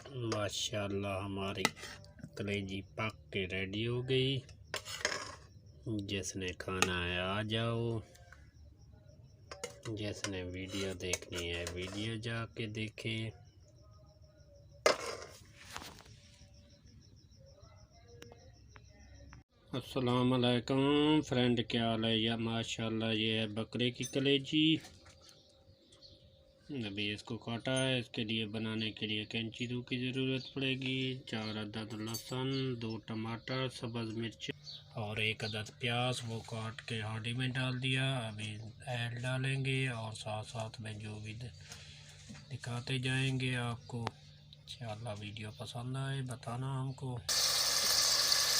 माशाल्लाह हमारी कलेजी पक के रेडी हो गई। जिसने खाना है आ जाओ, जिसने वीडियो देखनी है वीडियो जाके देखे। अस्सलाम वालेकुम फ्रेंड, क्या हाल है? या माशाल्लाह ये है बकरे की कलेजी। अभी इसको काटा है। इसके लिए बनाने के लिए कैंची दो की ज़रूरत पड़ेगी। 4 अदद लहसुन, 2 टमाटर, सब्ज़ मिर्च और 1 अदद प्याज वो काट के हांडी में डाल दिया। अभी ऐड डालेंगे और साथ साथ में जो भी दिखाते जाएंगे आपको। इंशाल्लाह वीडियो पसंद आए बताना हमको।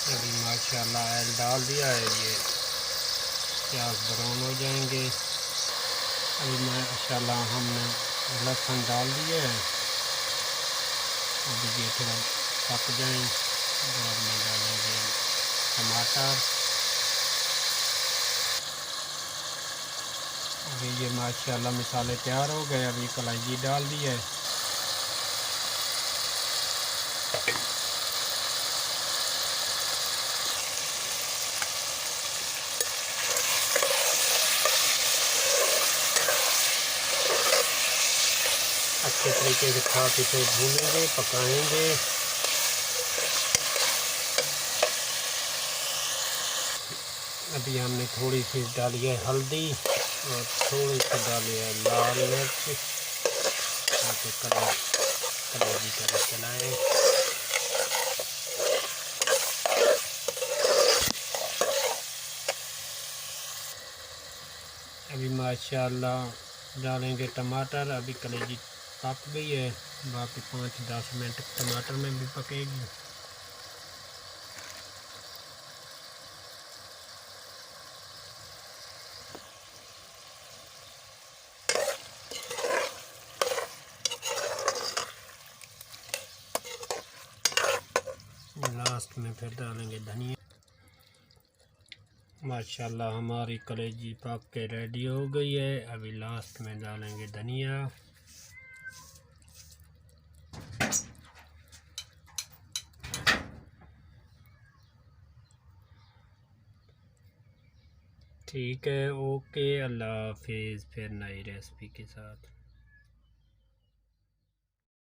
अभी माशाल्लाह ऐड डाल दिया है। ये प्याज ब्राउन हो जाएंगे। अभी माशाल्लाह हमने लहसुन डाल दिए है। अभी ये थोड़ा पक जाए बाद में डालेंगे टमाटर। अभी ये माशाल्लाह मसाले तैयार हो गए। अभी कलेजी डाल दी है। अच्छे तरीके से खाते इसे भूनेंगे, पकाएंगे। अभी हमने थोड़ी सी डाली है हल्दी और थोड़ी सी डाली है लाल मिर्च ताकि कलेजी का चलाएँ। अभी माशाल्लाह डालेंगे टमाटर। अभी कलेजी पक गई है। बाकी 5-10 मिनट टमाटर में भी पकेगी। लास्ट में फिर डालेंगे धनिया। माशाल्लाह हमारी कलेजी पक के रेडी हो गई है। अभी लास्ट में डालेंगे धनिया। ठीक है, ओके, अल्लाह हाफिज़। फिर नई रेसिपी के साथ।